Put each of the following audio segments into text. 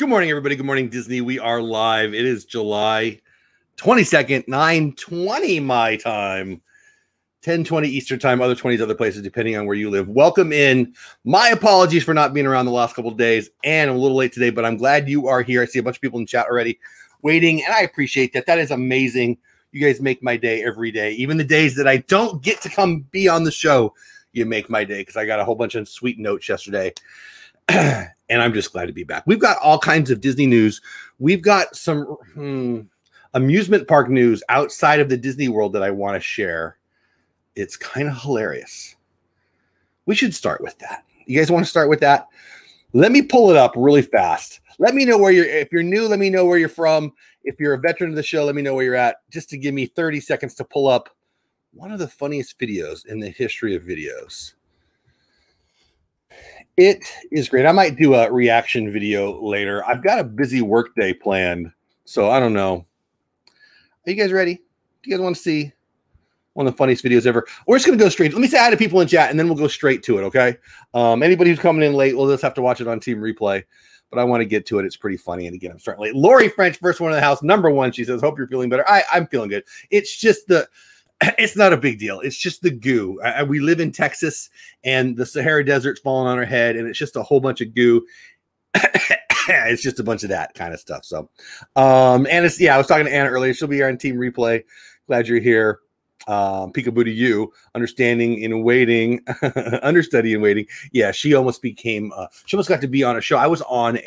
Good morning, everybody. Good morning, Disney. We are live. It is July 22nd, 9:20 my time, 10:20 Eastern time, other 20s other places, depending on where you live. Welcome in. My apologies for not being around the last couple of days, and I'm a little late today, but I'm glad you are here. I see a bunch of people in chat already waiting, and I appreciate that. That is amazing. You guys make my day every day. Even the days that I don't get to come be on the show, you make my day, because I got a whole bunch of sweet notes yesterday. And I'm just glad to be back. We've got all kinds of Disney news. We've got some amusement park news outside of the Disney World that I want to share. It's kind of hilarious. We should start with that. You guys want to start with that? Let me pull it up really fast. Let me know where you're, if you're new, let me know where you're from. If you're a veteran of the show, let me know where you're at. Just to give me 30 seconds to pull up one of the funniest videos in the history of videos. It is great. I might do a reaction video later. I've got a busy work day planned, so I don't know. Are you guys ready? Do you guys want to see one of the funniest videos ever? We're just going to go straight. Let me say hi to people in chat, and then we'll go straight to it, okay? Anybody who's coming in late, we'll just have to watch it on Team Replay, but I want to get to it. It's pretty funny, and again, I'm starting late. Lori French, first one in the house, number one. She says, hope you're feeling better. I'm feeling good. It's just it's not a big deal. It's just the goo. We live in Texas, and the Sahara Desert's falling on our head, and it's just a whole bunch of goo. It's just a bunch of that kind of stuff. So, and it's, yeah, I was talking to Anna earlier. She'll be here on Team Replay. Glad you're here. Peekaboo to you. Understanding in waiting. Understudy in waiting. Yeah, she almost became, she almost got to be on a show. I was on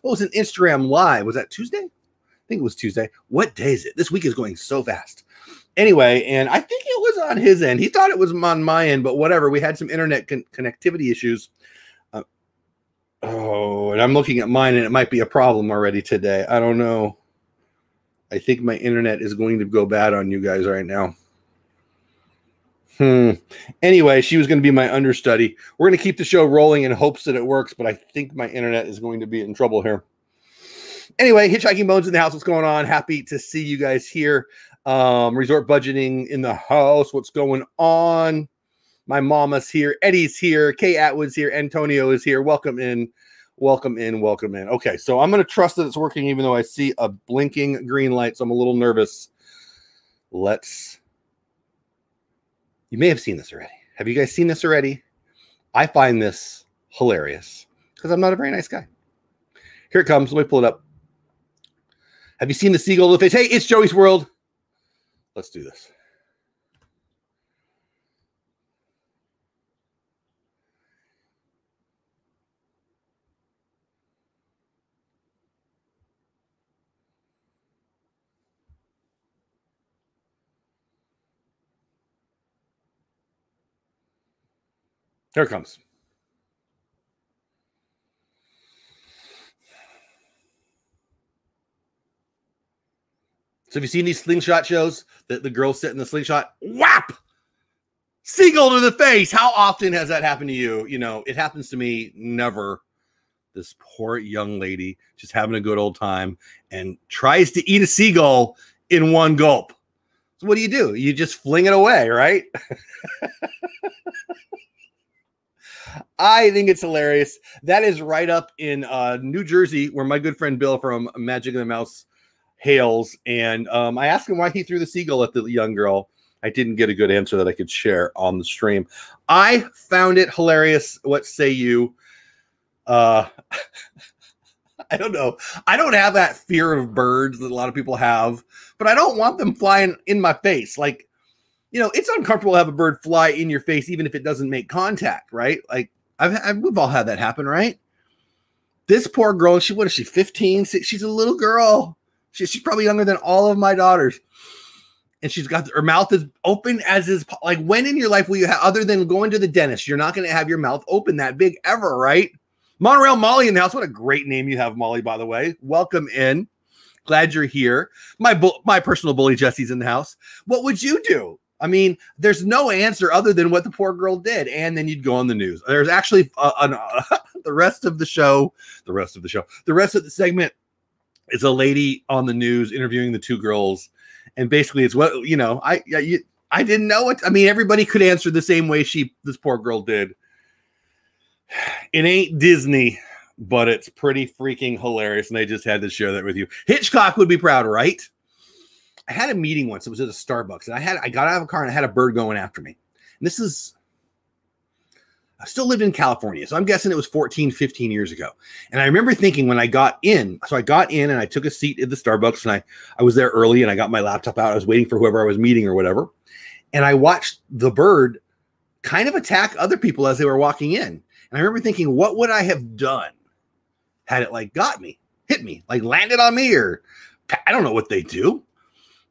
what was an Instagram Live? Was that Tuesday? I think it was Tuesday. What day is it? This week is going so fast. Anyway, and I think it was on his end. He thought it was on my end, but whatever. We had some internet connectivity issues. And I'm looking at mine, and it might be a problem already today. I don't know. I think my internet is going to go bad on you guys right now. Anyway, she was going to be my understudy. We're going to keep the show rolling in hopes that it works, but I think my internet is going to be in trouble here. Anyway, Hitchhiking Bones in the house. What's going on? Happy to see you guys here. Resort budgeting in the house. What's going on? My mama's here. Eddie's here. Kay Atwood's here. Antonio is here. Welcome in. Welcome in. Welcome in. Okay, so I'm going to trust that it's working, even though I see a blinking green light, so I'm a little nervous. You may have seen this already. Have you guys seen this already? I find this hilarious because I'm not a very nice guy. Here it comes. Let me pull it up. Have you seen the seagull with the face? Hey, it's Joey's World. Let's do this. Here it comes. So have you seen these slingshot shows that the girls sit in the slingshot? Whap! Seagull to the face. How often has that happened to you? You know, it happens to me never. This poor young lady just having a good old time and tries to eat a seagull in one gulp. So what do? You just fling it away, right? I think it's hilarious. That is right up in New Jersey, where my good friend Bill from Magic and the Mouse hails, and I asked him why he threw the seagull at the young girl. I didn't get a good answer that I could share on the stream. I found it hilarious. What say you? I don't know. I don't have that fear of birds that a lot of people have, but I don't want them flying in my face. Like, you know, it's uncomfortable to have a bird fly in your face, even if it doesn't make contact, right? Like, we've all had that happen, right? This poor girl, what is she, 15? She's a little girl. She's probably younger than all of my daughters. And she's got her mouth is open as is. Like, when in your life will you have, other than going to the dentist, you're not going to have your mouth open that big ever, right? Monorail Molly in the house. What a great name you have, Molly, by the way. Welcome in. Glad you're here. My personal bully, Jesse's in the house. What would you do? I mean, there's no answer other than what the poor girl did. And then you'd go on the news. There's actually the rest of the segment is a lady on the news interviewing the two girls. And basically it's what, you know, I didn't know it. I mean, everybody could answer the same way this poor girl did. It ain't Disney, but it's pretty freaking hilarious, and I just had to share that with you. Hitchcock would be proud, right? I had a meeting once. It was at a Starbucks, and I got out of a car, and I had a bird going after me. And I still lived in California, so I'm guessing it was 14, 15 years ago. And I remember thinking when I got in, and I took a seat at the Starbucks, and I was there early, and I got my laptop out. I was waiting for whoever I was meeting or whatever. And I watched the bird kind of attack other people as they were walking in. And I remember thinking, what would I have done had it like got me, hit me, like landed on me, or I don't know what they do.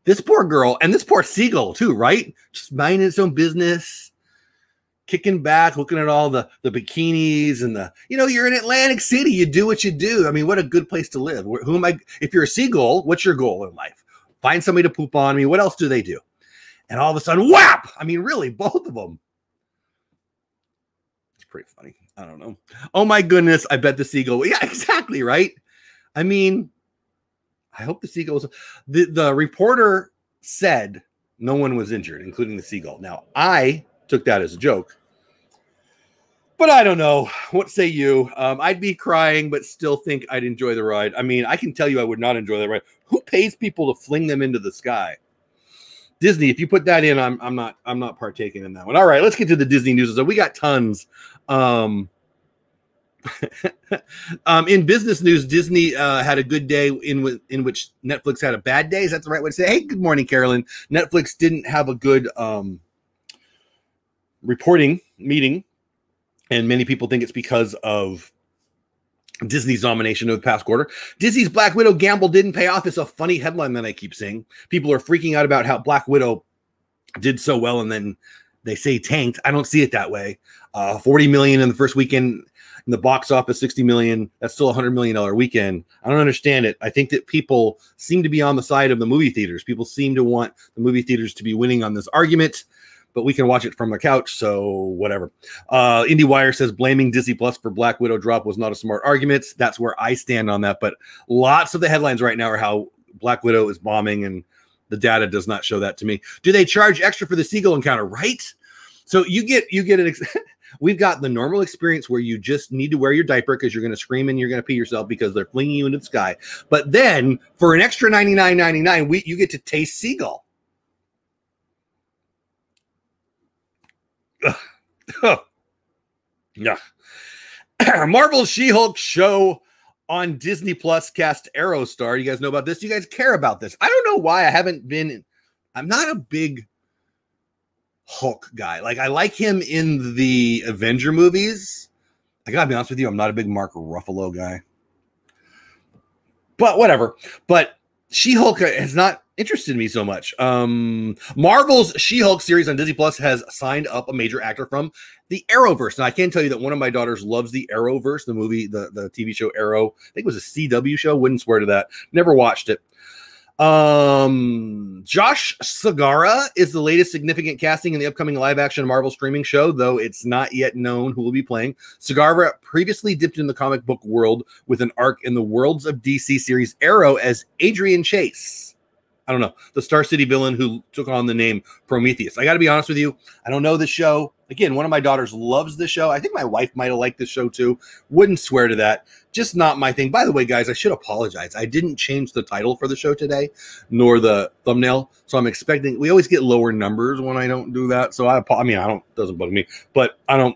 This poor girl, and this poor seagull too, right? Just minding its own business, kicking back, looking at all the bikinis and you're in Atlantic City. You do what you do. I mean, what a good place to live. Who am I? If you're a seagull, what's your goal in life? Find somebody to poop on me. What else do they do? And all of a sudden, whap! I mean, really, both of them. It's pretty funny. I don't know. Oh my goodness. I bet the seagull. Yeah, exactly. Right. I mean, I hope the seagulls. The reporter said no one was injured, including the seagull. Now, I took that as a joke, but I don't know. What say you? I'd be crying, but still think I'd enjoy the ride. I mean, I can tell you I would not enjoy that ride. Who pays people to fling them into the sky? Disney, if you put that in, I'm not partaking in that one. All right, let's get to the Disney news. So we got tons. In business news, Disney had a good day in which Netflix had a bad day. Is that the right way to say? Hey, good morning, Carolyn. Netflix didn't have a good reporting meeting, and many people think it's because of Disney's domination of the past quarter. Disney's Black Widow gamble didn't pay off. It's a funny headline that I keep seeing. People are freaking out about how Black Widow did so well and then they say tanked. I don't see it that way. 40 million in the first weekend in the box office, 60 million. That's still $100 million weekend. I don't understand it. I think that people seem to be on the side of the movie theaters. People seem to want the movie theaters to be winning on this argument, but we can watch it from the couch, so whatever. IndieWire says blaming Disney Plus for Black Widow drop was not a smart argument. That's where I stand on that, but lots of the headlines right now are how Black Widow is bombing, and the data does not show that to me. Do they charge extra for the seagull encounter? Right? So you get we've got the normal experience where you just need to wear your diaper because you're going to scream and you're going to pee yourself because they're flinging you into the sky. But then for an extra $99.99, you get to taste seagull. Yeah. Marvel's She-Hulk show on Disney Plus cast Aerostar. You guys know about this? You guys care about this? I don't know why I'm not a big Hulk guy. Like, I like him in the Avenger movies. I gotta be honest with you, I'm not a big Mark Ruffalo guy. But whatever. But She-Hulk has not interested me so much. Marvel's She-Hulk series on Disney Plus has signed up a major actor from the Arrowverse. Now, I can tell you that one of my daughters loves the Arrowverse, the movie, the TV show Arrow. I think it was a CW show. Wouldn't swear to that. Never watched it. Josh Segarra is the latest significant casting in the upcoming live-action Marvel streaming show, though it's not yet known who will be playing. Segarra previously dipped in the comic book world with an arc in the Worlds of DC series Arrow as Adrian Chase. I don't know, the Star City villain who took on the name Prometheus. I got to be honest with you, I don't know the show. Again, one of my daughters loves the show. I think my wife might have liked the show too. Wouldn't swear to that. Just not my thing. By the way, guys, I should apologize. I didn't change the title for the show today, nor the thumbnail. So I'm expecting, we always get lower numbers when I don't do that. So I don't, doesn't bug me, but I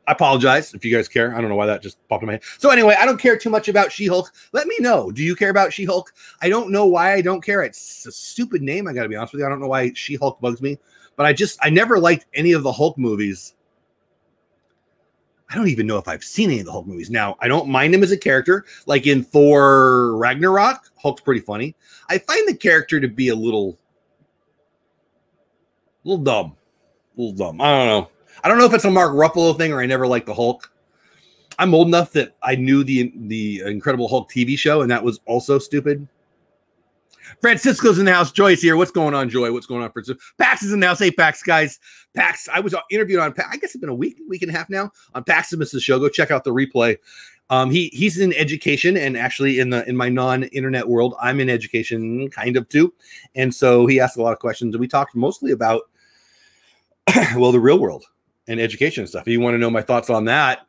apologize if you guys care. I don't know why that just popped in my head. So anyway, I don't care too much about She-Hulk. Let me know. Do you care about She-Hulk? I don't know why I don't care. It's a stupid name. I got to be honest with you. I don't know why She-Hulk bugs me, but I never liked any of the Hulk movies. I don't even know if I've seen any of the Hulk movies. Now, I don't mind him as a character. Like in Thor Ragnarok, Hulk's pretty funny. I find the character to be a little dumb. I don't know. I don't know if it's a Mark Ruffalo thing or I never liked the Hulk. I'm old enough that I knew the Incredible Hulk TV show, and that was also stupid. Francisco's in the house. Joy's here. What's going on, Joy? What's going on, Francisco? Pax is in the house. Hey, Pax, guys. Pax, I was interviewed on, I guess it's been a week and a half now, on Paximus' show. Go check out the replay. He's in education, and actually in my non-internet world, I'm in education kind of too. And so he asked a lot of questions, and we talked mostly about, well, the real world and education and stuff. If you want to know my thoughts on that,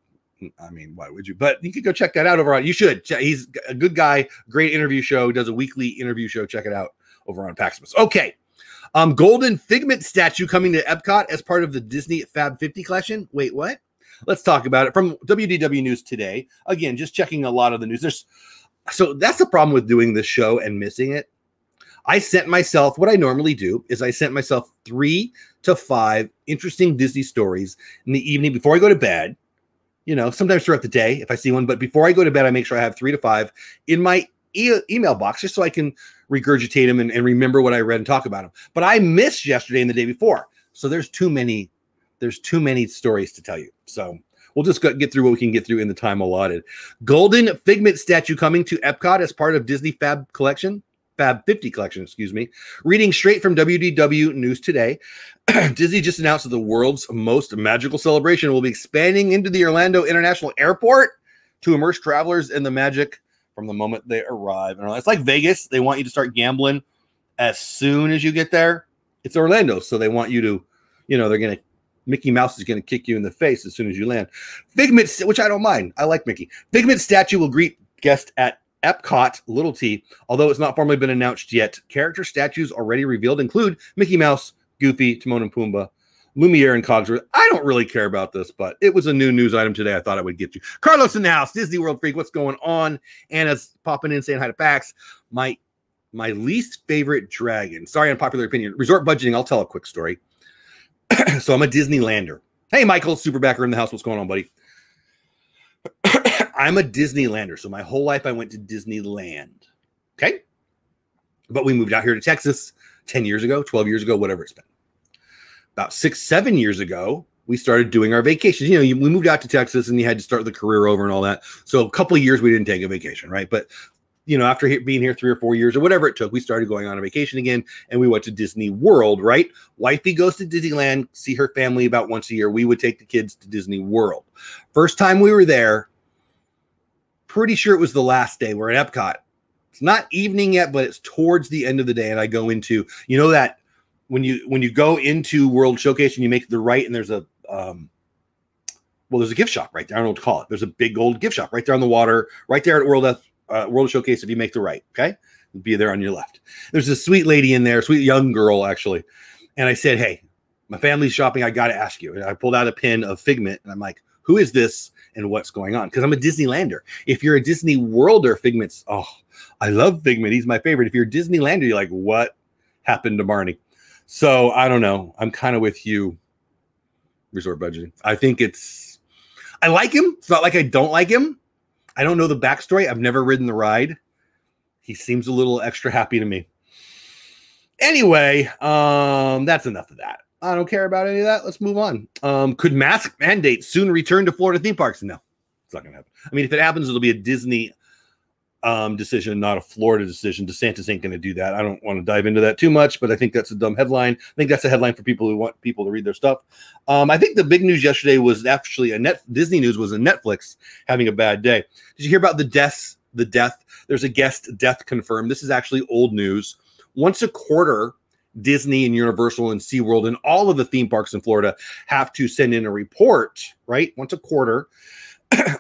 I mean, why would you? But you could go check that out over on. You should. He's a good guy. Great interview show. Does a weekly interview show. Check it out over on Paximus. Okay. Golden Figment statue coming to Epcot as part of the Disney Fab 50 collection. Wait, what? Let's talk about it from WDW News today. Again, just checking a lot of the news. So that's the problem with doing this show and missing it. I sent myself, what I normally do is I sent myself 3 to 5 interesting Disney stories in the evening before I go to bed. You know, sometimes throughout the day if I see one, but before I go to bed, I make sure I have 3 to 5 in my email box just so I can regurgitate them and remember what I read and talk about them. But I missed yesterday and the day before. So there's too many stories to tell you. So we'll just get through what we can get through in the time allotted. Golden Figment statue coming to Epcot as part of Disney Fab 50 collection, excuse me. Reading straight from WDW News today, Disney just announced that the world's most magical celebration will be expanding into the Orlando International Airport to immerse travelers in the magic from the moment they arrive. And it's like Vegas. They want you to start gambling as soon as you get there. It's Orlando, so they want you to, you know, Mickey Mouse is going to kick you in the face as soon as you land. Figment, which I don't mind. I like Mickey. Figment statue will greet guests at Epcot, little T, although it's not formally been announced yet. Character statues already revealed include Mickey Mouse, Goofy, Timon and Pumbaa, Lumiere, and Cogsworth. I don't really care about this, but it was a new news item today. I thought I would get you. Carlos in the house, Disney World Freak. What's going on? Anna's popping in saying hi to Pax. My least favorite dragon. Sorry, unpopular opinion. Resort budgeting. I'll tell a quick story. So I'm a Disneylander. Hey, Michael, Superbacker in the house. What's going on, buddy? I'm a Disneylander. So my whole life I went to Disneyland. Okay. But we moved out here to Texas 10 years ago, 12 years ago, whatever it's been. About 6-7 years ago, we started doing our vacations. You know, we moved out to Texas and you had to start the career over and all that. So a couple of years we didn't take a vacation, right? But, you know, after being here 3 or 4 years or whatever it took, we started going on a vacation again and we went to Disney World, right? Wifey goes to Disneyland, see her family about once a year. We would take the kids to Disney World. First time we were there, pretty sure it was the last day. We're at Epcot. It's not evening yet, but it's towards the end of the day. And I go into, you know, that when you go into World Showcase and you make the right and there's a, there's a gift shop right there. I don't know what to call it. There's a big old gift shop right there on the water, right there at World Showcase. If you make the right, okay, it'll be there on your left. There's a sweet lady in there, sweet young girl actually. And I said, hey, my family's shopping. I got to ask you. And I pulled out a pin of Figment and I'm like, who is this and what's going on? Because I'm a Disneylander. If you're a Disney Worlder, Figment's, oh, I love Figment. He's my favorite. If you're a Disneylander, you're like, what happened to Barney? So I don't know. I'm kind of with you, resort budgeting. I think I like him. It's not like I don't like him. I don't know the backstory. I've never ridden the ride. He seems a little extra happy to me. Anyway, that's enough of that. I don't care about any of that. Let's move on. Could mask mandates soon return to Florida theme parks? No, it's not going to happen. I mean, if it happens, it'll be a Disney decision, not a Florida decision. DeSantis ain't going to do that. I don't want to dive into that too much, but I think that's a dumb headline. I think that's a headline for people who want people to read their stuff. I think the big news yesterday was actually Disney news was a Netflix having a bad day. Did you hear about the death? There's a guest death confirmed. This is actually old news. Once a quarter, Disney and Universal and SeaWorld and all of the theme parks in Florida have to send in a report, right? Once a quarter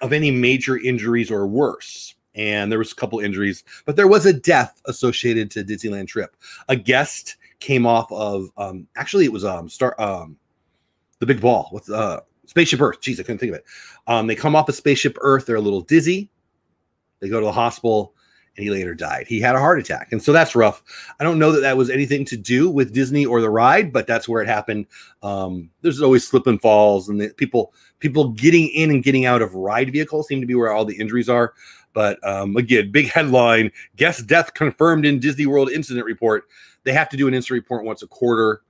of any major injuries or worse. And there was a couple injuries, but there was a death associated to Disneyland trip. A guest came off of, actually it was the Big Ball with Spaceship Earth. Jeez, I couldn't think of it. They come off of Spaceship Earth. They're a little dizzy. They go to the hospital. And he later died. He had a heart attack. And so that's rough. I don't know that that was anything to do with Disney or the ride, but that's where it happened. There's always slip and falls, and people getting in and getting out of ride vehicles seem to be where all the injuries are. But again, big headline, guest death confirmed in Disney World incident report. They have to do an incident report once a quarter.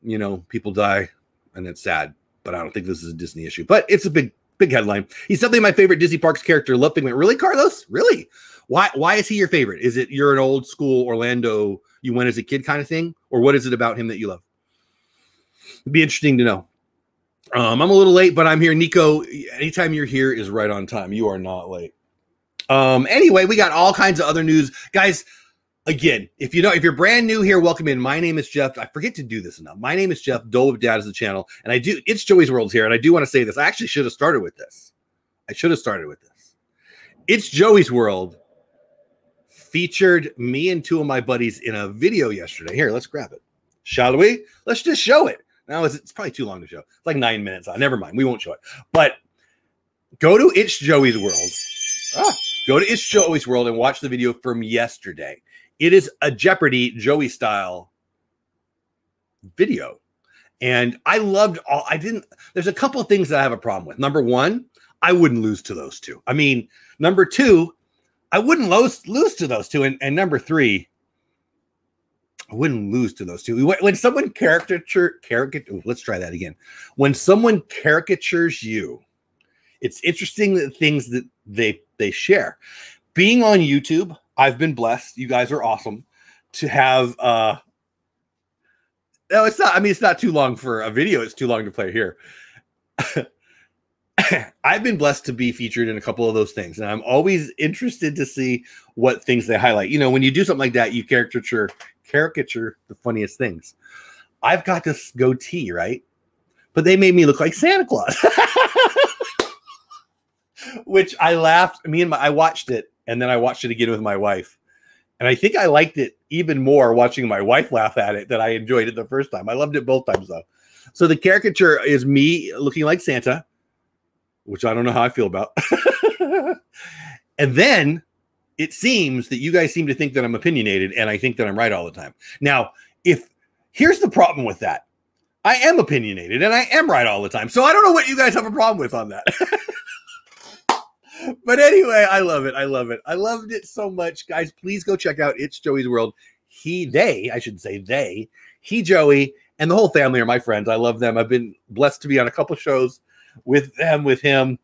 You know, people die, and it's sad. But I don't think this is a Disney issue. But it's a big headline. He's definitely my favorite Disney Parks character. Love Figment. Really, Carlos? Really? Why is he your favorite? Is it you're an old school Orlando, you went as a kid kind of thing? Or what is it about him that you love? It'd be interesting to know. I'm a little late, but I'm here. Nico, anytime you're here is right on time. You are not late. Anyway, we got all kinds of other news. Guys, again, if you're brand new here, welcome in. My name is Jeff. I forget to do this enough. My name is Jeff. Dole of Dad is the channel. And it's Joey's World here. And I do want to say this. I actually should have started with this. I should have started with this. It's Joey's World featured me and two of my buddies in a video yesterday. Here, let's grab it. Shall we? Let's just show it. Now, it's probably too long to show. It's like 9 minutes. Never mind. We won't show it. But go to It's Joey's World. Go to It's Joey's World and watch the video from yesterday. It is a Jeopardy Joey style video. And I loved all, there's a couple of things that I have a problem with. Number one, I wouldn't lose to those two. I mean, number two, I wouldn't lose to those two. And number three, I wouldn't lose to those two. When someone let's try that again. When someone caricatures you, it's interesting the things that they share. Being on YouTube, I've been blessed. You guys are awesome to have. No, it's not. I mean, it's not too long for a video. It's too long to play here. I've been blessed to be featured in a couple of those things, and I'm always interested to see what things they highlight. You know, when you do something like that, you caricature the funniest things. I've got this goatee, right? But they made me look like Santa Claus. Which I laughed. I watched it, and then I watched it again with my wife. And I think I liked it even more watching my wife laugh at it than I enjoyed it the first time. I loved it both times, though. So the caricature is me looking like Santa, which I don't know how I feel about. And then it seems that you guys seem to think that I'm opinionated, and I think that I'm right all the time. Now, here's the problem with that. I am opinionated, and I am right all the time. So I don't know what you guys have a problem with on that. But anyway, I love it. I love it. I loved it so much. Guys, please go check out It's Joey's World. He, Joey, and the whole family are my friends. I love them. I've been blessed to be on a couple shows with them, with him.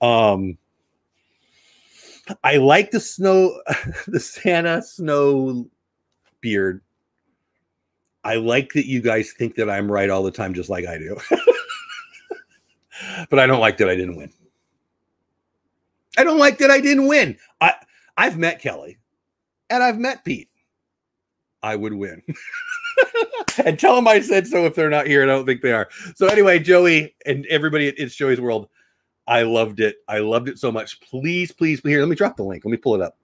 I like the Santa snow beard. I like that you guys think that I'm right all the time, just like I do. But I don't like that I didn't win. I don't like that I didn't win. I've met Kelly and I've met Pete. I would win. And tell them I said so if they're not here. And I don't think they are. So anyway, Joey and everybody at It's Joey's World, I loved it. I loved it so much. Please, please, here, let me drop the link. Let me pull it up.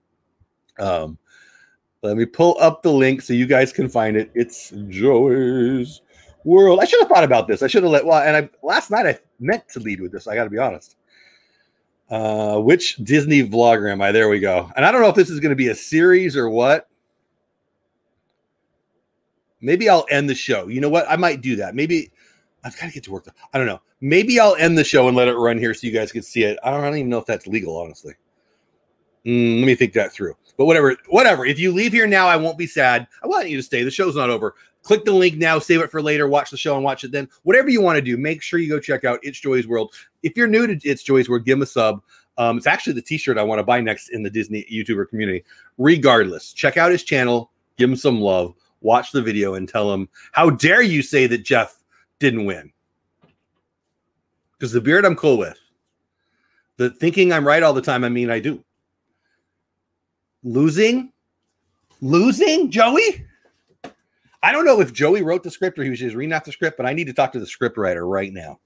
Let me pull up the link so you guys can find it. It's Joey's World. I should have thought about this. I should have last night I meant to lead with this. I got to be honest. Which Disney vlogger am I? There we go. And I don't know if this is going to be a series or what. Maybe I'll end the show. You know what? I might do that. Maybe I've got to get to work though. I don't know. Maybe I'll end the show and let it run here so you guys can see it. I don't even know if that's legal, honestly. Let me think that through. But whatever. If you leave here now, I won't be sad. I want you to stay. The show's not over. Click the link now, save it for later, watch the show and watch it then. Whatever you want to do, make sure you go check out It's Joey's World. If you're new to It's Joey's World, give him a sub. It's actually the t-shirt I want to buy next in the Disney YouTuber community. Regardless, check out his channel, give him some love, watch the video, and tell him, how dare you say that Jeff didn't win? Because the beard I'm cool with. The thinking I'm right all the time, I do. Losing, Joey? I don't know if Joey wrote the script or he was just reading off the script, but I need to talk to the script writer right now.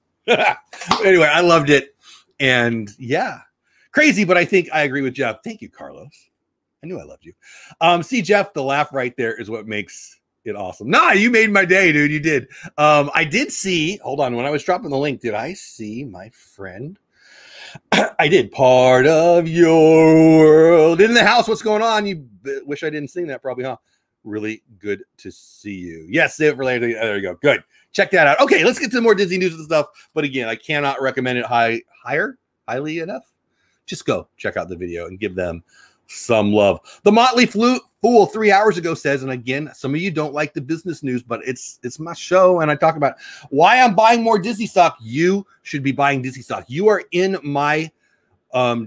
Anyway, I loved it. And yeah, crazy, but I think I agree with Jeff. Thank you, Carlos. I knew I loved you. See, Jeff, the laugh right there is what makes it awesome. Nah, you made my day, dude. You did. I did see, hold on, when I was dropping the link, did I see my friend? I did. Part of your world in the house. What's going on? You wish I didn't sing that, probably, huh? Really good to see you. Yes, save it for later. There you go. Good. Check that out. Okay, let's get to more Disney news and stuff. But again, I cannot recommend it highly enough. Just go check out the video and give them some love. The Motley Fool 3 hours ago says, and again, some of you don't like the business news, but it's my show, and I talk about why I'm buying more Disney stock. You should be buying Disney stock. You are in my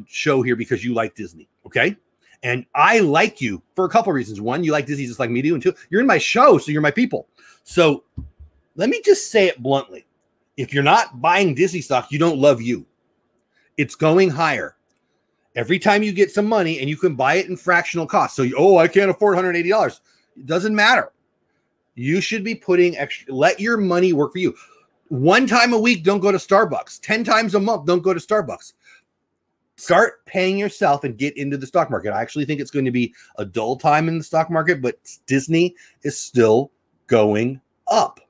show here because you like Disney, okay? And I like you for a couple of reasons. One, you like Disney just like me do. And two, you're in my show, so you're my people. So let me just say it bluntly. If you're not buying Disney stock, you don't love you. It's going higher. Every time you get some money and you can buy it in fractional cost. So, I can't afford $180. It doesn't matter. You should be putting extra. Let your money work for you. 1 time a week, don't go to Starbucks. 10 times a month, don't go to Starbucks. Start paying yourself and get into the stock market. I actually think it's going to be a dull time in the stock market, but Disney is still going up.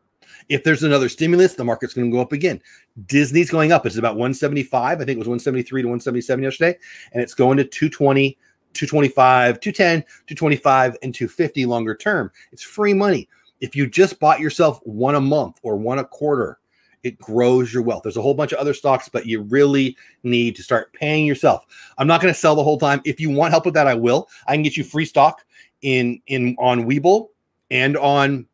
If there's another stimulus, the market's going to go up again. Disney's going up. It's about 175. I think it was 173 to 177 yesterday. And it's going to 220, 225, 210, 225, and 250 longer term. It's free money. If you just bought yourself one a month or one a quarter, it grows your wealth. There's a whole bunch of other stocks, but you really need to start paying yourself. I'm not going to sell the whole time. If you want help with that, I will. I can get you free stock on Webull and on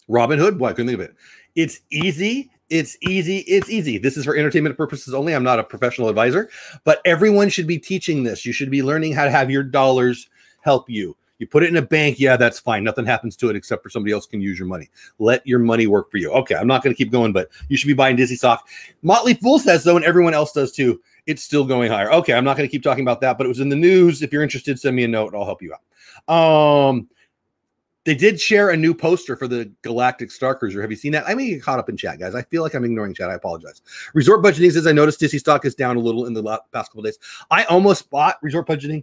Robinhood. Boy, I couldn't think of it. It's easy. It's easy. It's easy. This is for entertainment purposes only. I'm not a professional advisor, but everyone should be teaching this. You should be learning how to have your dollars help you. You put it in a bank. Yeah, that's fine. Nothing happens to it except for somebody else can use your money. Let your money work for you. Okay, I'm not going to keep going, but you should be buying Disney stock. Motley Fool says, though, and everyone else does too, it's still going higher. Okay, I'm not going to keep talking about that, but it was in the news. If you're interested, send me a note and I'll help you out. They did share a new poster for the Galactic Star Cruiser. Have you seen that? I may get caught up in chat, guys. I feel like I'm ignoring chat. I apologize. Resort Budgeting says, I noticed Disney stock is down a little in the past couple of days. I almost bought Resort Budgeting.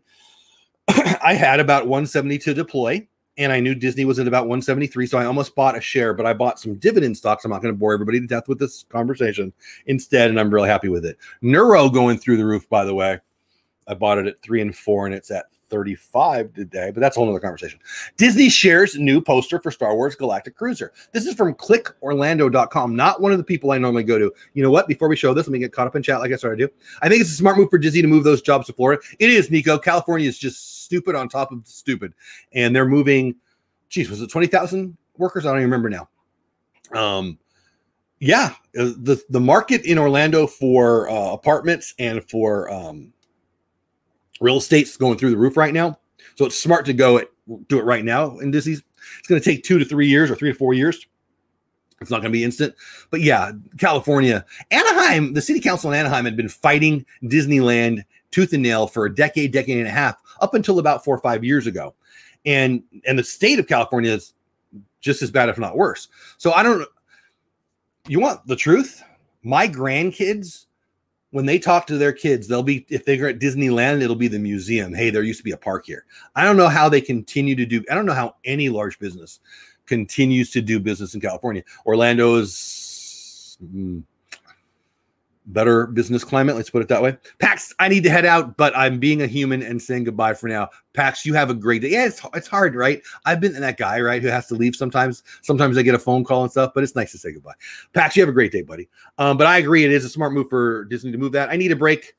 I had about 170 to deploy, and I knew Disney was at about 173, so I almost bought a share, but I bought some dividend stocks. I'm not going to bore everybody to death with this conversation instead, and I'm really happy with it. Neuro going through the roof, by the way. I bought it at 3 and 4, and it's at 35 today, but that's a whole other conversation. Disney shares new poster for Star Wars Galactic Cruiser. This is from clickorlando.com, not one of the people I normally go to. You know what? Before we show this, let me get caught up in chat like I started to do. I think it's a smart move for Disney to move those jobs to Florida. It is, Nico. California is just stupid on top of stupid. And they're moving, geez, was it 20,000 workers? I don't even remember now. Yeah, the market in Orlando for apartments and for real estate's going through the roof right now. So it's smart to do it right now in Disney's. It's going to take 2 to 3 years or 3 to 4 years. It's not going to be instant. But yeah, California, Anaheim, the city council in Anaheim had been fighting Disneyland tooth and nail for a decade and a half, up until about 4 or 5 years ago. And the state of California is just as bad, if not worse. So you want the truth? My grandkids, when they talk to their kids, if they're at Disneyland, it'll be the museum. Hey, there used to be a park here. I don't know how they continue to do. I don't know how any large business continues to do business in California. Orlando is better business climate. Let's put it that way. Pax, I need to head out, but I'm being a human and saying goodbye for now. Pax, you have a great day. Yeah, it's hard, right? I've been that guy, right, who has to leave sometimes. Sometimes I get a phone call and stuff, but it's nice to say goodbye. Pax, you have a great day, buddy. But I agree, it is a smart move for Disney to move that. I need a break.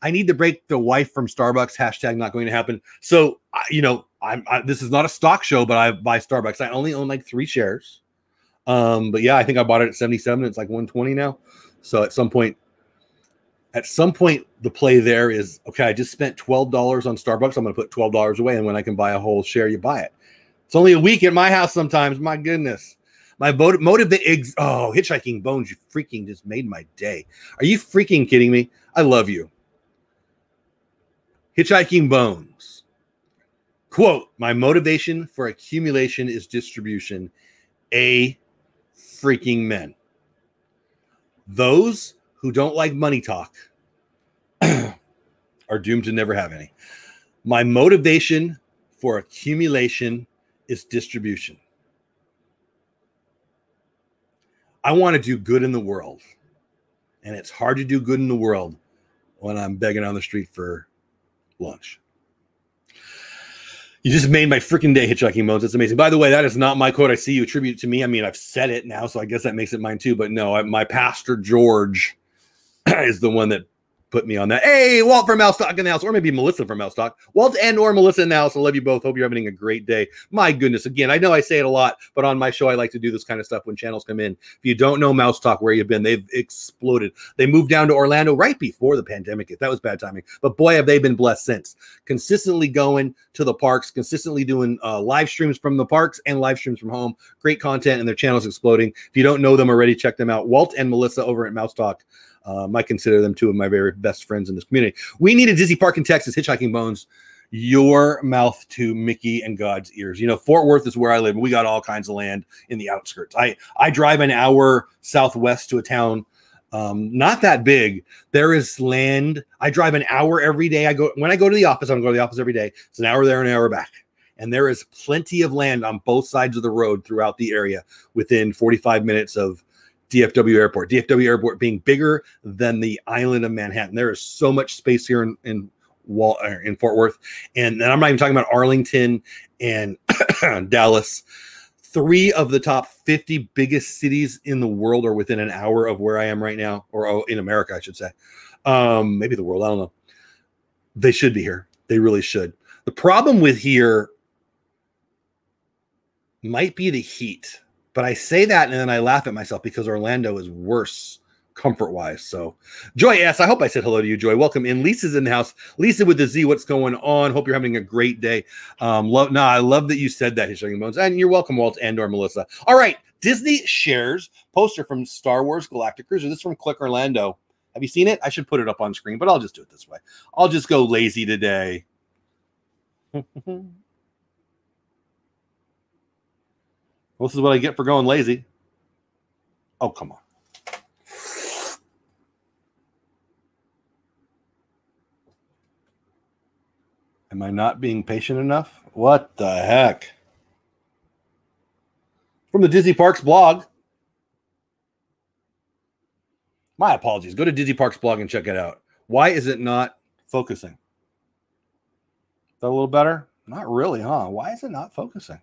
I need to break the wife from Starbucks. Hashtag not going to happen. So, this is not a stock show, but I buy Starbucks. I only own like 3 shares. But yeah, I think I bought it at 77. It's like 120 now. So at some point, the play there is, okay, I just spent $12 on Starbucks. I'm going to put $12 away. And when I can buy a whole share, you buy it. It's only a week at my house sometimes. My goodness. My Hitchhiking Bones, you freaking just made my day. Are you freaking kidding me? I love you. Hitchhiking Bones. Quote, my motivation for accumulation is distribution. A freaking men. Those who don't like money talk are doomed to never have any. My motivation for accumulation is distribution. I want to do good in the world. And it's hard to do good in the world when I'm begging on the street for lunch. You just made my freaking day, Hitchhiking Bones. It's amazing. By the way, that is not my quote. I see you attribute it to me. I mean, I've said it now, so I guess that makes it mine too. But no, my pastor, George, is the one that put me on that. Hey, Walt from Mousestock in the house, or maybe Melissa from Mousestock. Walt and or Melissa in the house. I love you both. Hope you're having a great day. My goodness. Again, I know I say it a lot, but on my show, I like to do this kind of stuff when channels come in. If you don't know Mousestock, where you've been, they've exploded. They moved down to Orlando right before the pandemic. That was bad timing. But boy, have they been blessed since. Consistently going to the parks, consistently doing live streams from the parks and live streams from home. Great content, and their channel's exploding. If you don't know them already, check them out. Walt and Melissa over at Mousestock. I consider them 2 of my very best friends in this community. We need a Disney park in Texas. Hitchhiking Bones, your mouth to Mickey and God's ears. You know, Fort Worth is where I live. We got all kinds of land in the outskirts. I drive an hour southwest to a town Not that big. There is land. I drive an hour every day. When I go to the office, I don't go to the office every day. It's an hour there and an hour back. And there is plenty of land on both sides of the road throughout the area within 45 minutes of DFW Airport. DFW Airport being bigger than the island of Manhattan. There is so much space here in Fort Worth. And I'm not even talking about Arlington and Dallas. 3 of the top 50 biggest cities in the world are within an hour of where I am right now, or in America, I should say. Maybe the world, I don't know. They should be here. They really should. The problem with here might be the heat, but I say that and then I laugh at myself because Orlando is worse comfort-wise. So, Joy S., I hope I said hello to you, Joy. Welcome in. Lisa's in the house. Lisa with the Z, what's going on? Hope you're having a great day. I love that you said that, Hitchhiking Bones. And you're welcome, Walt and/or Melissa. All right, Disney shares poster from Star Wars Galactic Cruiser. This is from Click Orlando. Have you seen it? I should put it up on screen, but I'll just do it this way. I'll just go lazy today. This is what I get for going lazy. Oh, come on. Am I not being patient enough? What the heck? From the Disney Parks blog. My apologies. Go to Disney Parks blog and check it out. Why is it not focusing? Is that a little better? Not really, huh? Why is it not focusing?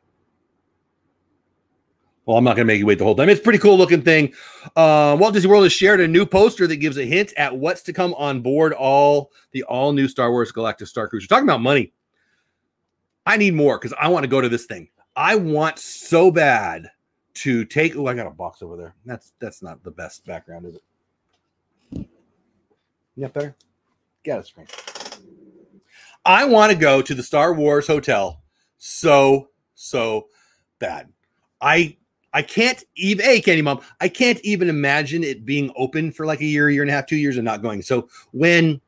Well, I'm not going to make you wait the whole time. It's a pretty cool looking thing. Walt Disney World has shared a new poster that gives a hint at what's to come on board the all-new Star Wars Galactic Star Cruiser. Talking about money. I need more because I want to go to this thing. I want so bad to take... Oh, I got a box over there. That's not the best background, is it? Yeah, better? Get a screen. I want to go to the Star Wars Hotel so bad. I can't even, Mom. I can't even imagine it being open for like a year and a half, 2 years and not going. So when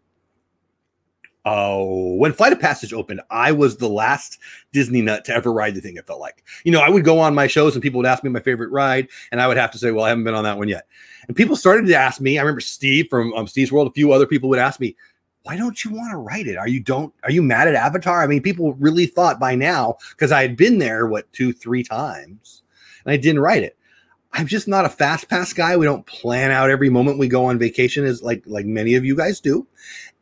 Flight of Passage opened, I was the last Disney nut to ever ride the thing, it felt like. You know, I would go on my shows and people would ask me my favorite ride, and I would have to say, well, I haven't been on that one yet. And people started to ask me, I remember Steve from Steve's World, a few other people would ask me, why don't you want to ride it? Are you mad at Avatar? I mean, people really thought by now, because I had been there, 2-3 times, and I didn't ride it. I'm just not a fast pass guy. We don't plan out every moment we go on vacation as like many of you guys do.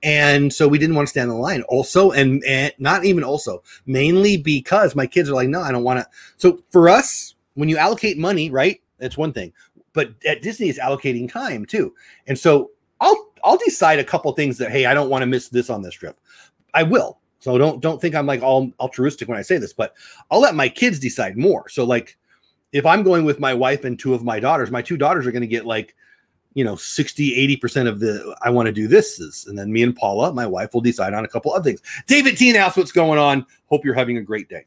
And so we didn't want to stand in the line also. And not even also, mainly because my kids are like, no, I don't want to. So for us, when you allocate money, right, that's one thing. But at Disney, it's allocating time too. And so I'll decide a couple things that, hey, I don't want to miss this on this trip. I will. So don't think I'm like all altruistic when I say this, but I'll let my kids decide more. So like, if I'm going with my wife and 2 of my daughters, my 2 daughters are going to get 60-80% of the I want to do this. And then me and Paula, my wife, will decide on a couple other things. David Teen House, what's going on? Hope you're having a great day.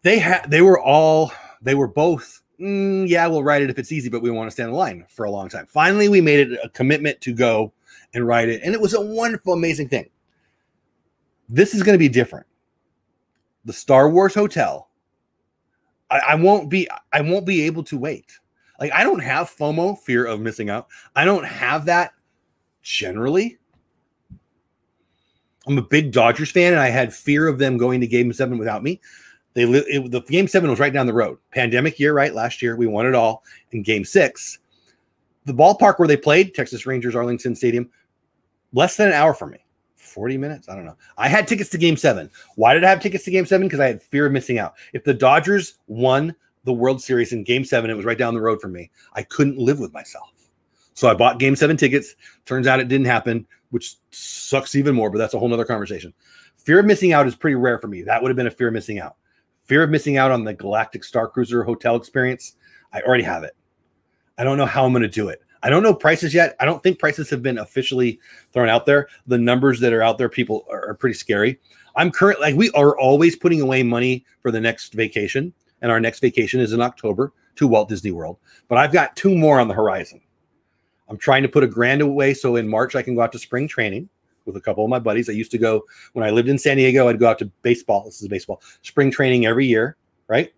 They were both, yeah, we'll ride it if it's easy, but we want to stand in line for a long time. Finally, we made it a commitment to go and ride it. And it was a wonderful, amazing thing. This is going to be different. The Star Wars Hotel. I won't be able to wait. Like, I don't have FOMO, fear of missing out. I don't have that generally. I'm a big Dodgers fan, and I had fear of them going to Game 7 without me. The Game 7 was right down the road. Pandemic year, right? Last year, we won it all. In Game 6, the ballpark where they played, Texas Rangers, Arlington Stadium, less than an hour from me. 40 minutes? I don't know. I had tickets to Game 7. Why did I have tickets to Game 7? Because I had fear of missing out. If the Dodgers won the World Series in Game 7, it was right down the road from me. I couldn't live with myself. So I bought Game 7 tickets. Turns out it didn't happen, which sucks even more, but that's a whole nother conversation. Fear of missing out is pretty rare for me. That would have been a fear of missing out. Fear of missing out on the Galactic Star Cruiser hotel experience. I already have it. I don't know how I'm going to do it. I don't know prices yet. I don't think prices have been officially thrown out there. The numbers that are out there, people are pretty scary. We are always putting away money for the next vacation. And our next vacation is in October to Walt Disney World. But I've got 2 more on the horizon. I'm trying to put $1,000 away so in March I can go out to spring training with a couple of my buddies. I used to go, when I lived in San Diego, I'd go out to baseball. This is baseball. Spring training every year, right?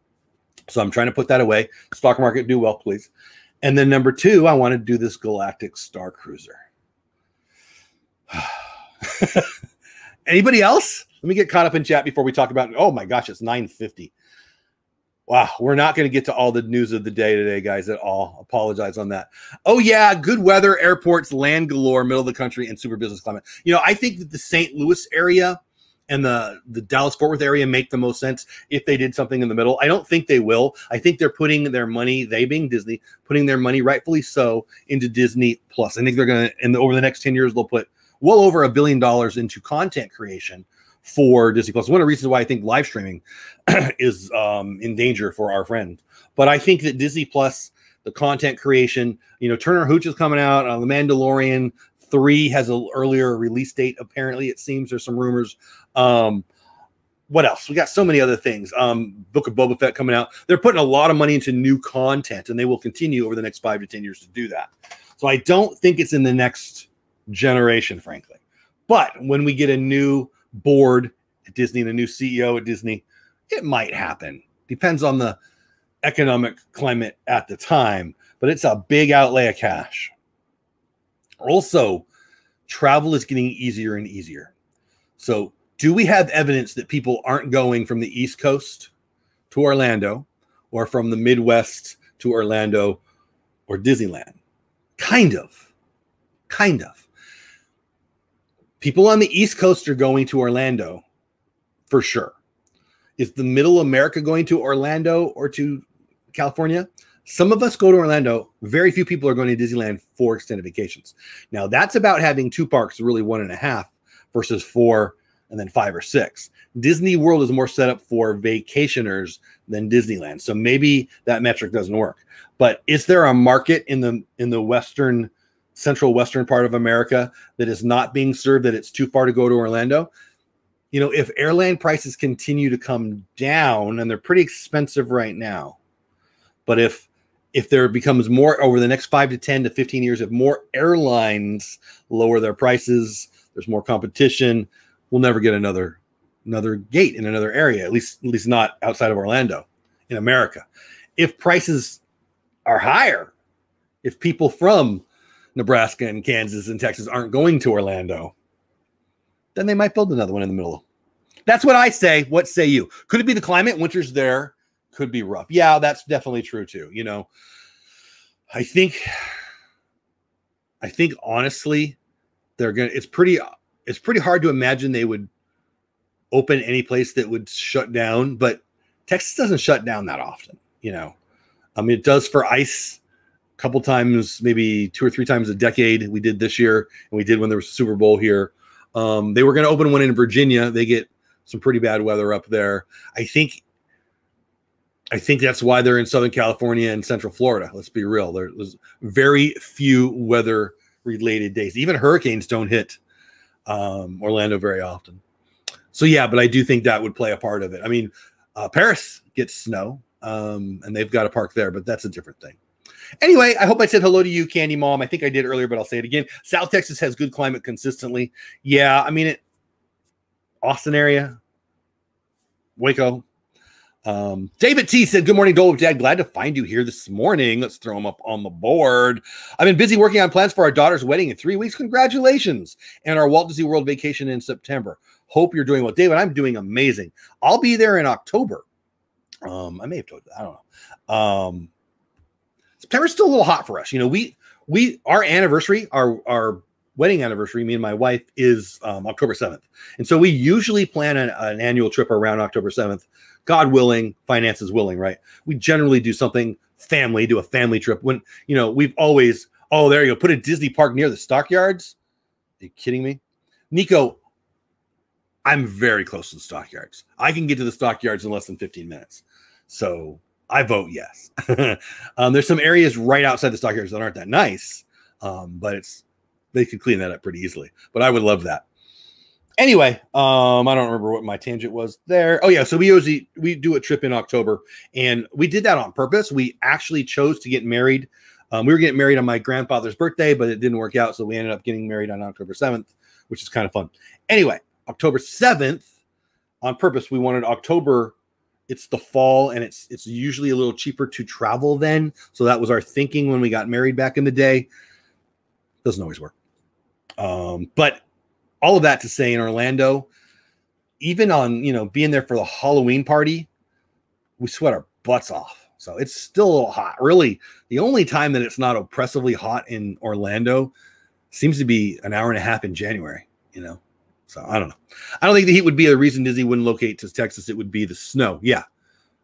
So I'm trying to put that away. Stock market, do well, please. And then number 2, I want to do this Galactic Star Cruiser. Anybody else? Let me get caught up in chat before we talk about, oh my gosh, it's 9:50. Wow, we're not going to get to all the news of the day today, guys, at all. Apologize on that. Oh yeah, good weather, airports, land galore, middle of the country, and super business climate. You know, I think that the St. Louis area and the Dallas-Fort Worth area make the most sense if they did something in the middle. I don't think they will. I think they're putting their money, they being Disney, putting their money, rightfully so, into Disney Plus. I think they're going to, and over the next 10 years, they'll put well over $1 billion into content creation for Disney Plus. One of the reasons why I think live streaming is in danger for our friend. But I think that Disney Plus, the content creation, you know, Turner Hooch is coming out. The Mandalorian 3 has an earlier release date. Apparently, it seems there's some rumors. What else? We got so many other things. Book of Boba Fett coming out. They're putting a lot of money into new content, and they will continue over the next 5 to 10 years to do that. So I don't think it's in the next generation, frankly. But when we get a new board at Disney and a new CEO at Disney, it might happen. Depends on the economic climate at the time, but it's a big outlay of cash. Also, travel is getting easier and easier. So do we have evidence that people aren't going from the East Coast to Orlando or from the Midwest to Orlando or Disneyland? Kind of. Kind of. People on the East Coast are going to Orlando for sure. Is the middle America going to Orlando or to California? Some of us go to Orlando. Very few people are going to Disneyland for extended vacations. Now, that's about having 2 parks, really 1.5 versus 4 and then 5 or 6. Disney World is more set up for vacationers than Disneyland. So maybe that metric doesn't work. But is there a market in the central western part of America that is not being served, that it's too far to go to Orlando? You know, if airline prices continue to come down, and they're pretty expensive right now, but if there becomes more over the next 5 to 10 to 15 years, if more airlines lower their prices, there's more competition, we'll never get another gate in another area, at least not outside of Orlando in America. If prices are higher, if people from Nebraska and Kansas and Texas aren't going to Orlando, then they might build another one in the middle. That's what I say. What say you? Could it be the climate? Winter's there. Could be rough. Yeah, that's definitely true too. You know, I think honestly, it's pretty hard to imagine they would open any place that would shut down, but Texas doesn't shut down that often. You know, I mean, it does for ice a couple times, maybe 2 or 3 times a decade. We did this year, and we did when there was a Super Bowl here. They were going to open one in Virginia. They get some pretty bad weather up there. I think that's why they're in Southern California and Central Florida. Let's be real. There's very few weather-related days. Even hurricanes don't hit Orlando very often. So yeah, but I do think that would play a part of it. I mean, Paris gets snow, and they've got a park there, but that's a different thing. Anyway, I hope I said hello to you, Candy Mom. I think I did earlier, but I'll say it again. South Texas has good climate consistently. Yeah, I mean, Austin area, Waco. David T said, good morning, Dole Dad. Glad to find you here this morning. Let's throw them up on the board. I've been busy working on plans for our daughter's wedding in 3 weeks. Congratulations. And our Walt Disney World vacation in September. Hope you're doing well. David, I'm doing amazing. I'll be there in October. I may have told you that. I don't know. September's still a little hot for us. You know, our anniversary, our wedding anniversary, me and my wife, is October 7th. And so we usually plan an annual trip around October 7th. God willing, finances willing, right? We generally do something do a family trip. When, you know, we've always, there you go, put a Disney park near the Stockyards. Are you kidding me? Nico, I'm very close to the Stockyards. I can get to the Stockyards in less than 15 minutes. So I vote yes. There's some areas right outside the Stockyards that aren't that nice, but they could clean that up pretty easily. But I would love that. Anyway, I don't remember what my tangent was there. Oh yeah, so we do a trip in October, and we did that on purpose. We actually chose to get married. We were getting married on my grandfather's birthday, but it didn't work out, so we ended up getting married on October 7th, which is kind of fun. Anyway, October 7th, on purpose, we wanted October it's the fall, and it's usually a little cheaper to travel then. So that was our thinking when we got married back in the day. Doesn't always work. But all of that to say, in Orlando, even on, being there for the Halloween party, we sweat our butts off. So it's still a little hot. Really, the only time that it's not oppressively hot in Orlando seems to be an hour and a half in January, So I don't know. I don't think the heat would be a reason Disney wouldn't locate to Texas. It would be the snow. Yeah,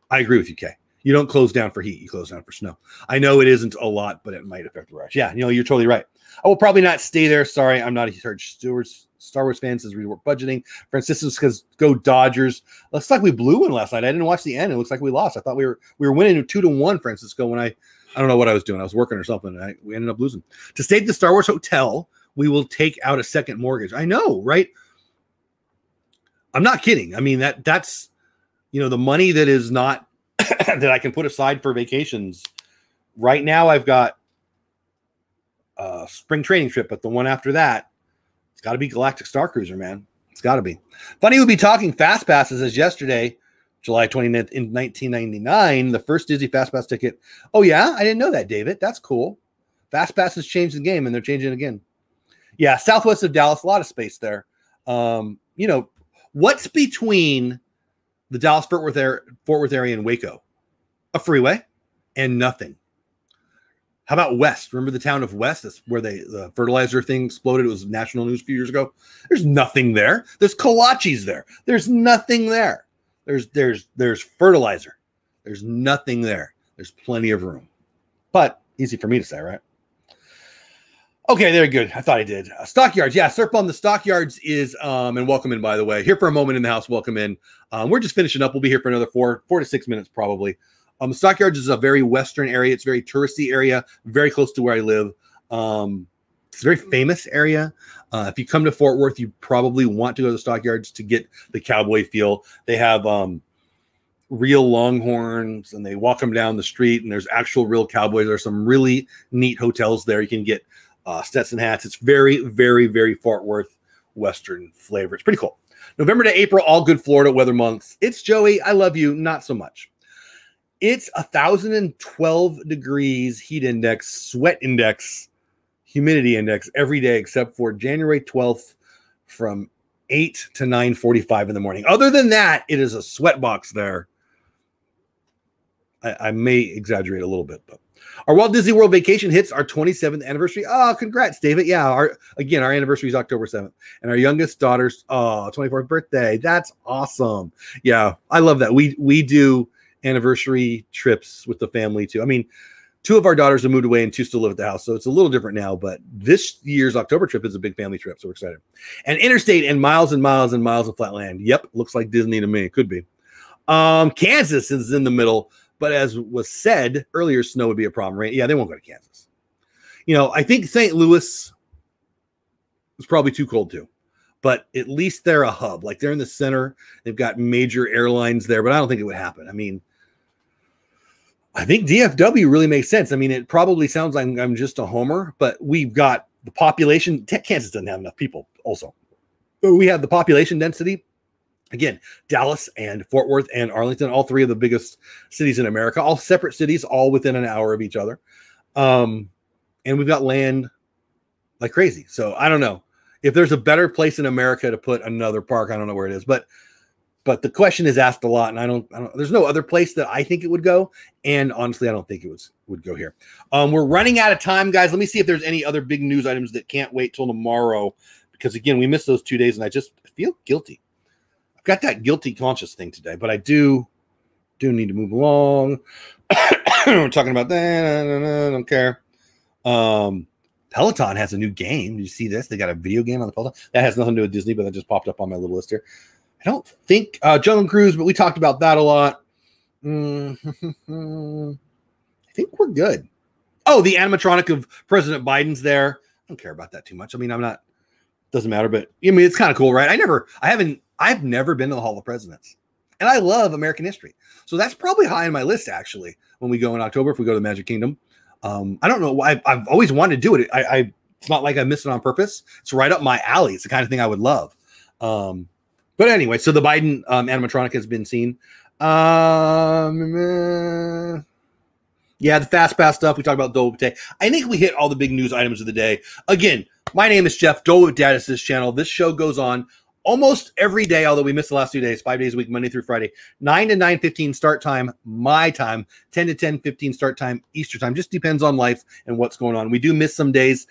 I agree with you, Kay. You don't close down for heat. You close down for snow. I know it isn't a lot, but it might affect the rush. Yeah, you're totally right. I will probably not stay there. Sorry, I'm not a huge Star Wars fan. Says reward budgeting. Francisco says go Dodgers. Looks like we blew one last night. I didn't watch the end. It looks like we lost. I thought we were winning 2-1, Francisco, when I don't know what I was doing. I was working or something. And we ended up losing. To stay at the Star Wars Hotel, we will take out a second mortgage. I know, right? I'm not kidding. I mean, that's the money that is not that I can put aside for vacations. Right now, I've got a spring training trip, but the one after that, it's got to be Galactic Star Cruiser, man. It's got to be. Funny we'll be talking Fast Passes as yesterday, July 29th in 1999, the first Disney Fast Pass ticket. Oh, yeah? I didn't know that, David. That's cool. Fast Passes changed the game, and they're changing it again. Yeah, southwest of Dallas, a lot of space there. What's between the Dallas-Fort Worth area and Waco? A freeway and nothing. How about West? Remember the town of West? That's where the fertilizer thing exploded. It was national news a few years ago. There's nothing there. There's kolaches there. There's nothing there. There's fertilizer. There's nothing there. There's plenty of room. But easy for me to say, right? Okay, very good. I thought I did. Stockyards. Yeah, Surf on the Stockyards is, and welcome in, by the way. Here for a moment in the house. Welcome in. We're just finishing up. We'll be here for another 4 to 6 minutes probably. The Stockyards is a very western area. It's a very touristy area, very close to where I live. It's a very famous area. If you come to Fort Worth, you probably want to go to the Stockyards to get the cowboy feel. They have real longhorns, and they walk them down the street, and there's actual real cowboys. There's some really neat hotels there. You can get Stetson hats. It's very, very, very Fort Worth Western flavor. It's pretty cool. November to April, all good Florida weather months. It's Joey. I love you. Not so much. It's 1,012 degrees heat index, sweat index, humidity index every day except for January 12th from 8 to 9:45 in the morning. Other than that, it is a sweat box there. I may exaggerate a little bit, but our Walt Disney World vacation hits our 27th anniversary. Oh, congrats, David. Yeah, our anniversary is October 7th. And our youngest daughter's 24th birthday. That's awesome. Yeah, I love that. We do anniversary trips with the family too. I mean, 2 of our daughters have moved away and 2 still live at the house. So it's a little different now, but this year's October trip is a big family trip. So we're excited. And interstate and miles and miles and miles of flat land. Yep. Looks like Disney to me. It could be. Kansas is in the middle, but as was said earlier, snow would be a problem, right? Yeah, they won't go to Kansas. I think St. Louis is probably too cold too, but at least they're a hub. Like they're in the center. They've got major airlines there, but I don't think it would happen. I mean, I think DFW really makes sense. I mean, it probably sounds like I'm just a homer, but we've got the population. Kansas doesn't have enough people also. But we have the population density. Again, Dallas and Fort Worth and Arlington, all 3 of the biggest cities in America, all separate cities, all within an hour of each other. And we've got land like crazy. So I don't know. If there's a better place in America to put another park, I don't know where it is. But the question is asked a lot, and I don't. There's no other place that I think it would go, and honestly, I don't think it would go here. We're running out of time, guys. Let me see if there's any other big news items that can't wait till tomorrow, because again, we missed those 2 days, and I just feel guilty. I've got that guilty conscious thing today, but I do need to move along. We're talking about that. I don't care. Peloton has a new game. Did you see this? They got a video game on the Peloton. That has nothing to do with Disney, but that just popped up on my little list here. I don't think Jungle Cruise, but we talked about that a lot. I think we're good. Oh, the animatronic of President Biden's there. I don't care about that too much. I mean, doesn't matter, but I mean, it's kind of cool, right? I've never been to the Hall of Presidents, and I love American history. So that's probably high on my list, actually, when we go in October, if we go to the Magic Kingdom. I don't know why. I've always wanted to do it. It's not like I missed it on purpose. It's right up my alley. It's the kind of thing I would love. But anyway, so the Biden animatronic has been seen. Yeah, the Fast Pass stuff. We talked about Dole Whip Day. I think we hit all the big news items of the day. Again, my name is Jeff. Dole Whip Dad is this channel. This show goes on almost every day, although we missed the last 2 days, 5 days a week, Monday through Friday, 9 to 9:15 start time, my time, 10 to 10:15 start time, Easter time. Just depends on life and what's going on. We do miss some days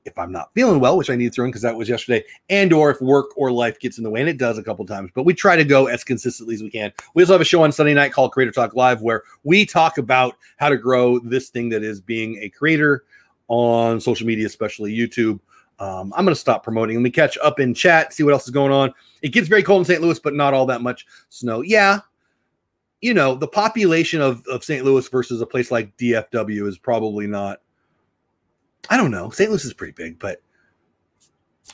if I'm not feeling well, which I need to throw in because that was yesterday, and or if work or life gets in the way, and it does a couple times, but we try to go as consistently as we can. We also have a show on Sunday night called Creator Talk Live, where we talk about how to grow this thing that is being a creator on social media, especially YouTube. I'm going to stop promoting. Let me catch up in chat, see what else is going on. It gets very cold in St. Louis, but not all that much snow. Yeah, you know, the population of St. Louis versus a place like DFW is probably not, I don't know. St. Louis is pretty big, but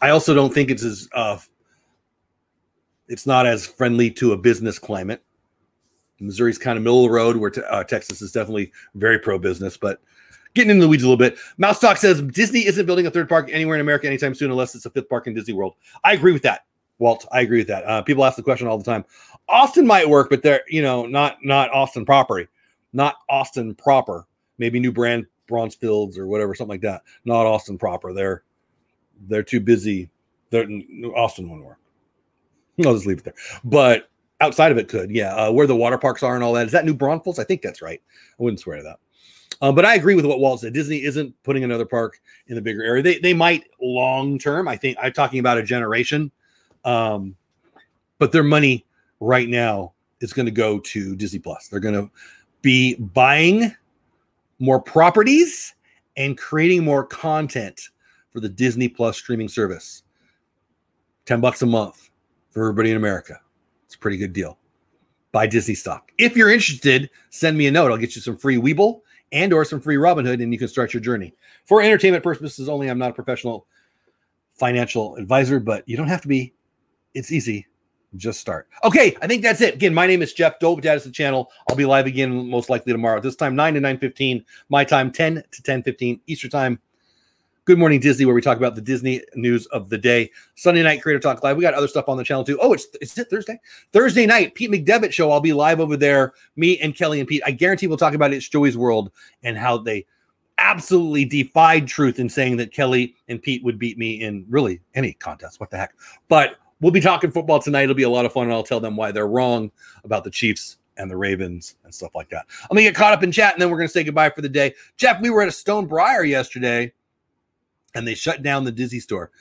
I also don't think it's as it's not as friendly to a business climate. Missouri's kind of middle of the road, where Texas is definitely very pro-business, but getting into the weeds a little bit. Mouse Talk says Disney isn't building a third park anywhere in America anytime soon unless it's a fifth park in Disney World. I agree with that, Walt. I agree with that. People ask the question all the time. Austin might work, but they're, you know, not Austin property, not Austin proper. Maybe New Brand, Bronzefields or whatever, something like that. Not Austin proper. They're too busy. Austin won't work. I'll just leave it there. But outside of it could, yeah. Where the water parks are and all that. Is that New Braunfels? I think that's right. I wouldn't swear to that. But I agree with what Walt said. Disney isn't putting another park in the bigger area. They might long term. I think I'm talking about a generation. But their money right now is going to go to Disney Plus. They're going to be buying more properties and creating more content for the Disney Plus streaming service. $10 a month for everybody in America. It's a pretty good deal. Buy Disney stock. If you're interested, send me a note. I'll get you some free Webull and or some free Robinhood, and you can start your journey. For entertainment purposes only, I'm not a professional financial advisor, but you don't have to be. It's easy. Just start. Okay, I think that's it. Again, my name is Jeff. Dole Whip Dad is the channel. I'll be live again most likely tomorrow. This time, 9 to 9:15. My time, 10 to 10:15 Easter time. Good Morning Disney, where we talk about the Disney news of the day. Sunday night, Creator Talk Live. We got other stuff on the channel too. Oh, is it Thursday? Thursday night, Pete McDevitt show. I'll be live over there. Me and Kelly and Pete. I guarantee we'll talk about It's Joey's World and how they absolutely defied truth in saying that Kelly and Pete would beat me in really any contest. What the heck? But we'll be talking football tonight. It'll be a lot of fun, and I'll tell them why they're wrong about the Chiefs and the Ravens and stuff like that. I'm going to get caught up in chat, and then we're going to say goodbye for the day. Jeff, we were at a Stone Briar yesterday, and they shut down the Disney store.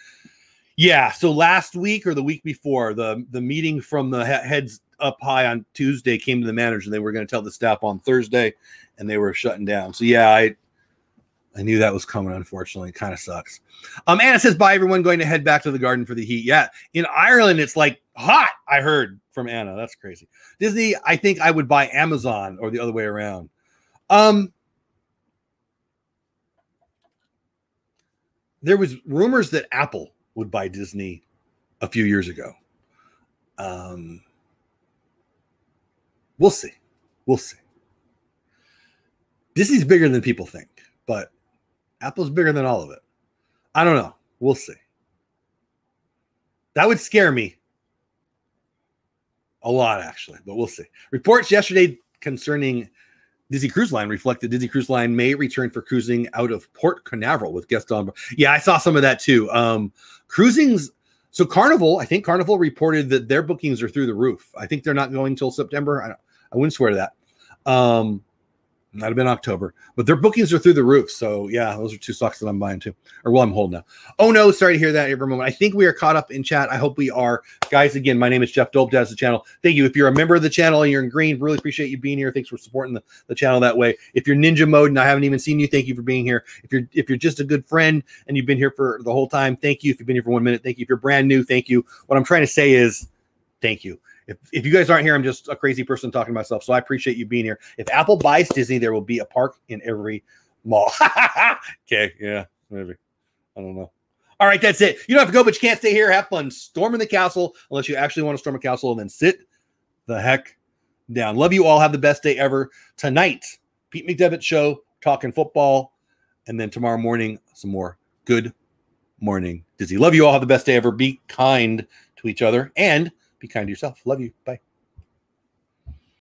Yeah, so last week or the week before, the meeting from the heads up high on Tuesday came to the manager, and they were going to tell the staff on Thursday, and they were shutting down. So, yeah, I knew that was coming, unfortunately. It kind of sucks. Anna says, bye, everyone. Going to head back to the garden for the heat. Yeah, in Ireland, it's like hot, I heard from Anna. That's crazy. Disney, I think I would buy Amazon or the other way around. There was rumors that Apple would buy Disney a few years ago. We'll see. We'll see. Disney's bigger than people think, but Apple's bigger than all of it. I don't know. We'll see. That would scare me a lot, actually, but we'll see. Reports yesterday concerning Disney Cruise Line reflected Disney Cruise Line may return for cruising out of Port Canaveral with guests on. Yeah, I saw some of that too. Cruising's so Carnival. I think Carnival reported that their bookings are through the roof. I think they're not going until September. I wouldn't swear to that. Might have been October, but their bookings are through the roof. So yeah, those are two stocks that I'm buying too, or well, I'm holding now. Oh no, sorry to hear that every moment. I think we are caught up in chat. I hope we are. Guys, again, my name is Jeff Dole Whip Dad is the channel. Thank you. If you're a member of the channel and you're in green, really appreciate you being here. Thanks for supporting the channel that way. If you're ninja mode and I haven't even seen you, thank you for being here. If you're just a good friend and you've been here for the whole time, thank you. If you've been here for 1 minute, thank you. If you're brand new, thank you. What I'm trying to say is thank you. If you guys aren't here, I'm just a crazy person talking to myself. So I appreciate you being here. If Apple buys Disney, there will be a park in every mall. Okay, yeah, maybe. I don't know. All right, that's it. You don't have to go, but you can't stay here. Have fun storming the castle unless you actually want to storm a castle, and then sit the heck down. Love you all. Have the best day ever. Tonight, Pete McDevitt show, talking football, and then tomorrow morning, some more Good Morning Disney. Love you all. Have the best day ever. Be kind to each other and be kind to yourself. Love you. Bye.